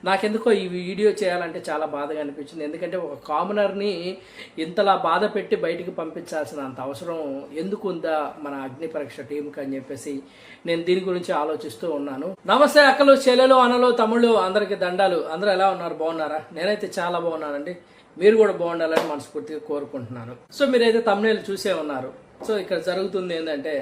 నాకెందుకో ఈ వీడియో చేయాలంటే చాలా బాధగా అనిపించింది. ఎందుకంటే ఒక కామనర్ని ఇంతలా బాధ పెట్టి బయటికి పంపించాల్సినంత అవసరం ఎందుకు ఉందా మన అగ్ని పరీక్ష టీంకి అని చెప్పేసి నేను దీని గురించి ఆలోచిస్తూ ఉన్నాను. నమస్తే అక్కలు, చెల్లెలు, అన్నలు, తమ్ముళ్ళు, అందరికీ దండాలు. అందరూ ఎలా ఉన్నారు? బాగున్నారా? నేనైతే చాలా బాగున్నానండి. మీరు కూడా బాగుండాలని మనస్ఫూర్తిగా కోరుకుంటున్నాను. సో మీరైతే తమ్ముళ్ళు చూసే ఉన్నారు. సో ఇక్కడ జరుగుతుంది ఏంటంటే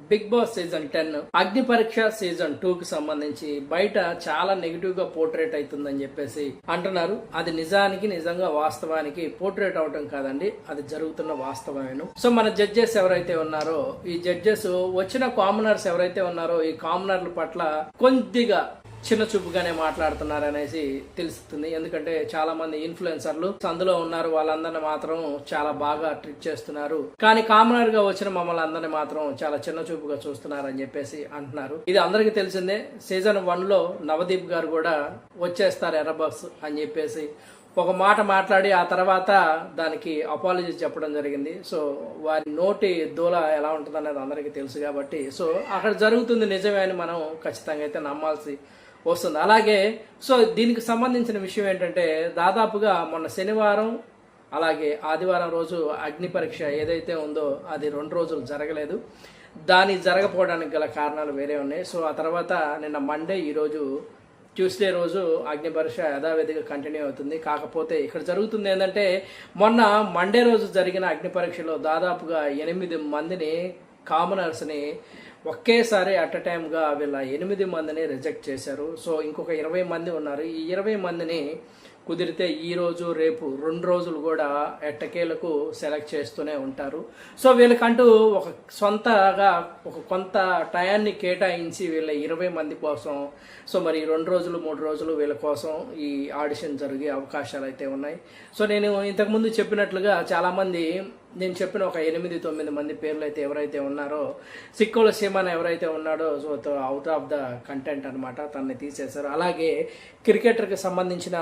బిగ్ బాస్ సీజన్ 10 అగ్ని పరీక్ష సీజన్ 2 కి సంబంధించి బయట చాలా నెగిటివ్ గా పోర్ట్రేట్ అవుతుందని చెప్పేసి అంటున్నారు. అది నిజంగా వాస్తవానికి పోర్ట్రేట్ అవటం కాదండి, అది జరుగుతున్న వాస్తవమేను. సో మన జడ్జెస్ ఎవరైతే ఉన్నారో, ఈ జడ్జెస్ వచ్చిన కామనర్స్ ఎవరైతే ఉన్నారో ఈ కామనర్ల పట్ల కొద్దిగా చిన్న చూపుగానే మాట్లాడుతున్నారు అనేసి తెలుస్తుంది. ఎందుకంటే చాలా మంది ఇన్ఫ్లుయెన్సర్లు అందులో ఉన్నారు, వాళ్ళందరినీ మాత్రం చాలా బాగా ట్రీట్ చేస్తున్నారు, కానీ కామనర్ గా వచ్చిన మమ్మల్ని అందరినీ మాత్రం చాలా చిన్న చూపుగా చూస్తున్నారు అని చెప్పేసి అంటున్నారు. ఇది అందరికీ తెలిసిందే. సీజన్ 1 లో నవదీప్ గారు కూడా వచ్చేస్తారు ఎర్రబాక్స్ అని చెప్పేసి ఒక మాట మాట్లాడి ఆ తర్వాత దానికి అపాలజీ చెప్పడం జరిగింది. సో వారి నోటి దూల ఎలా ఉంటుంది అనేది అందరికీ తెలుసు కాబట్టి సో అక్కడ జరుగుతుంది నిజమే అని మనం ఖచ్చితంగా అయితే నమ్మాల్సి వస్తుంది. అలాగే సో దీనికి సంబంధించిన విషయం ఏంటంటే దాదాపుగా మొన్న శనివారం అలాగే ఆదివారం రోజు అగ్ని పరీక్ష ఏదైతే ఉందో అది 2 రోజులు జరగలేదు. దాని జరగకపోవడానికి గల కారణాలు వేరే ఉన్నాయి. సో ఆ తర్వాత నిన్న మండే, ఈరోజు ట్యూస్డే రోజు అగ్ని పరీక్ష యథావిధిగా కంటిన్యూ అవుతుంది. కాకపోతే ఇక్కడ జరుగుతుంది ఏంటంటే మొన్న మండే రోజు జరిగిన అగ్ని పరీక్షలో దాదాపుగా 8 మందిని కామనర్స్ని ఒకేసారి అట్ అ టైమ్గా వీళ్ళ 8 మందిని రిజెక్ట్ చేశారు. సో ఇంకొక 20 మంది ఉన్నారు. ఈ 20 మందిని కుదిరితే ఈ రోజు రేపు 2 రోజులు కూడా ఎట్టకేలకు సెలెక్ట్ చేస్తూనే ఉంటారు. సో వీళ్ళకంటూ ఒక సొంతగా ఒక కొంత టయాన్ని కేటాయించి వీళ్ళ 20 మంది కోసం సో మరి 2 రోజులు 3 రోజులు వీళ్ళ కోసం ఈ ఆడిషన్ జరిగే అవకాశాలు అయితే ఉన్నాయి. సో నేను ఇంతకుముందు చెప్పినట్లుగా చాలామంది నేను చెప్పిన ఒక 8-9 మంది పేర్లు అయితే ఎవరైతే ఉన్నారో సిక్కోల సీమాన్ ఎవరైతే ఉన్నాడో so out of the content అనమాట, తనని తీసేశారు. అలాగే క్రికెటర్కి సంబంధించిన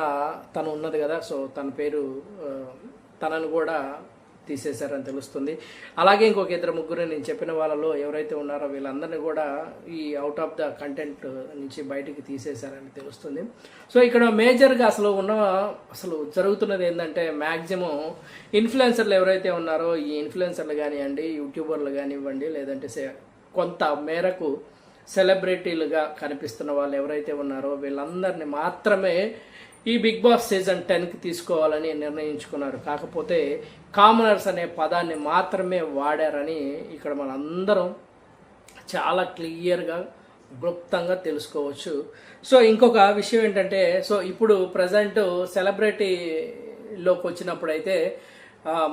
తను ఉన్నది కదా, సో తన పేరు తనను కూడా తీసేశారని తెలుస్తుంది. అలాగే ఇంకొక 2-3 నేను చెప్పిన వాళ్ళలో ఎవరైతే ఉన్నారో వీళ్ళందరినీ కూడా ఈ అవుట్ ఆఫ్ ద కంటెంట్ నుంచి బయటికి తీసేశారని తెలుస్తుంది. సో ఇక్కడ మేజర్గా అసలు జరుగుతున్నది ఏంటంటే మ్యాక్సిమం ఇన్ఫ్లుయెన్సర్లు ఎవరైతే ఉన్నారో ఈ ఇన్ఫ్లుయెన్సర్లు కానివ్వండి, యూట్యూబర్లు కానివ్వండి, లేదంటే కొంత మేరకు సెలబ్రిటీలుగా కనిపిస్తున్న వాళ్ళు ఎవరైతే ఉన్నారో వీళ్ళందరినీ మాత్రమే ఈ బిగ్ బాస్ సీజన్ 10కి తీసుకోవాలని నిర్ణయించుకున్నారు. కాకపోతే కామనర్స్ అనే పదాన్ని మాత్రమే వాడారని ఇక్కడ మనందరం చాలా క్లియర్గా గుప్తంగా తెలుసుకోవచ్చు. సో ఇంకొక విషయం ఏంటంటే సో ఇప్పుడు ప్రజెంట్ సెలబ్రిటీలోకి వచ్చినప్పుడు అయితే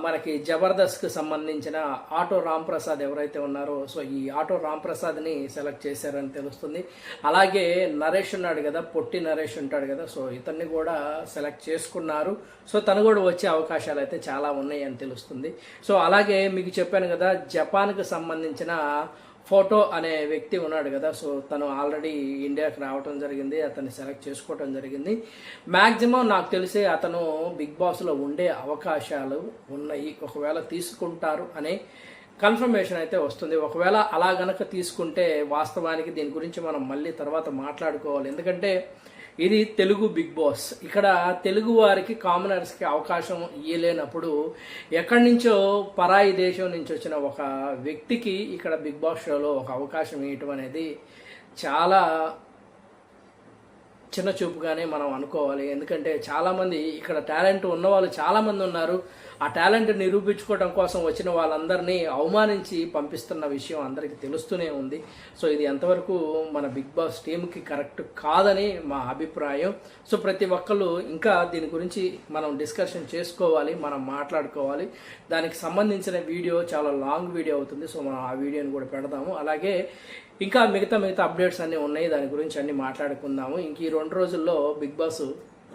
మనకి జబర్దస్త్కి సంబంధించిన ఆటో రాంప్రసాద్ ఎవరైతే ఉన్నారో సో ఈ ఆటో రాంప్రసాద్ని సెలెక్ట్ చేశారని తెలుస్తుంది. అలాగే నరేష్ ఉన్నాడు కదా, పొట్టి నరేష్ ఉంటాడు కదా, సో ఇతన్ని కూడా సెలెక్ట్ చేసుకున్నారు. సో తను కూడా వచ్చే అవకాశాలు అయితే చాలా ఉన్నాయి అని తెలుస్తుంది. సో అలాగే మీకు చెప్పాను కదా, జపాన్కి సంబంధించిన ఫోటో అనే వ్యక్తి ఉన్నాడు కదా, సో తను ఆల్రెడీ ఇండియాకి రావటం జరిగింది, అతన్ని సెలెక్ట్ చేసుకోవటం జరిగింది. మ్యాక్సిమం నాకు తెలిసి అతను బిగ్ బాస్లో ఉండే అవకాశాలు ఉన్నాయి. ఒకవేళ తీసుకుంటారు అనే కన్ఫర్మేషన్ అయితే వస్తుంది. ఒకవేళ అలా గనక తీసుకుంటే వాస్తవానికి దీని గురించి మనం మళ్ళీ తర్వాత మాట్లాడుకోవాలి. ఎందుకంటే ఇది తెలుగు బిగ్ బాస్. ఇక్కడ తెలుగు వారికి కామనర్స్కి అవకాశం ఇవ్వలేనప్పుడు ఎక్కడి నుంచో పరాయి దేశం నుంచి వచ్చిన ఒక వ్యక్తికి ఇక్కడ బిగ్ బాస్ షోలో ఒక అవకాశం ఇవ్వటం అనేది చాలా చిన్న చూపుగానే మనం అనుకోవాలి. ఎందుకంటే చాలామంది ఇక్కడ టాలెంట్ ఉన్నవాళ్ళు చాలామంది ఉన్నారు. ఆ టాలెంట్ నిరూపించుకోవడం కోసం వచ్చిన వాళ్ళందరినీ అవమానించి పంపిస్తున్న విషయం అందరికీ తెలుస్తూనే ఉంది. సో ఇది ఎంతవరకు మన బిగ్ బాస్ టీంకి కరెక్ట్ కాదని మా అభిప్రాయం. సో ప్రతి ఒక్కళ్ళు ఇంకా దీని గురించి మనం డిస్కషన్ చేసుకోవాలి, మనం మాట్లాడుకోవాలి. దానికి సంబంధించిన వీడియో చాలా లాంగ్ వీడియో అవుతుంది. సో మనం ఆ వీడియోని కూడా పెడదాము. అలాగే ఇంకా మిగతా అప్డేట్స్ అన్నీ ఉన్నాయి, దాని గురించి అన్నీ మాట్లాడుకుందాము. ఇంక ఈ 2 రోజుల్లో బిగ్ బాస్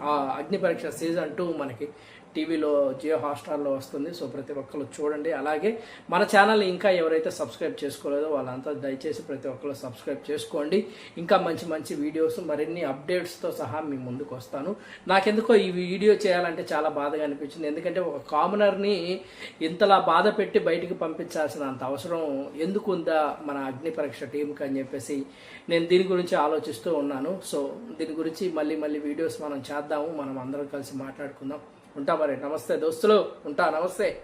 అగ్ని పరీక్ష సీజన్ 2 మనకి టీవీలో జియో హాట్స్టార్లో వస్తుంది. సో ప్రతి ఒక్కరు చూడండి. అలాగే మన ఛానల్ ఇంకా ఎవరైతే సబ్స్క్రైబ్ చేసుకోలేదో వాళ్ళంతా దయచేసి ప్రతి ఒక్కరు సబ్స్క్రైబ్ చేసుకోండి. ఇంకా మంచి మంచి వీడియోస్ మరిన్ని అప్డేట్స్తో సహా మీ ముందుకు వస్తాను. నాకెందుకో ఈ వీడియో చేయాలంటే చాలా బాధగా అనిపించింది. ఎందుకంటే ఒక కామనర్ని ఇంతలా బాధ పెట్టి బయటికి పంపించాల్సిన అంత అవసరం ఎందుకు ఉందా మన అగ్ని పరీక్ష టీంకి అని చెప్పేసి నేను దీని గురించి ఆలోచిస్తూ ఉన్నాను. సో దీని గురించి మళ్ళీ వీడియోస్ మనం చేద్దాము. మనం అందరం కలిసి మాట్లాడుకుందాం. ఉంటా మరి. నమస్తే దోస్తులు. ఉంటా. నమస్తే.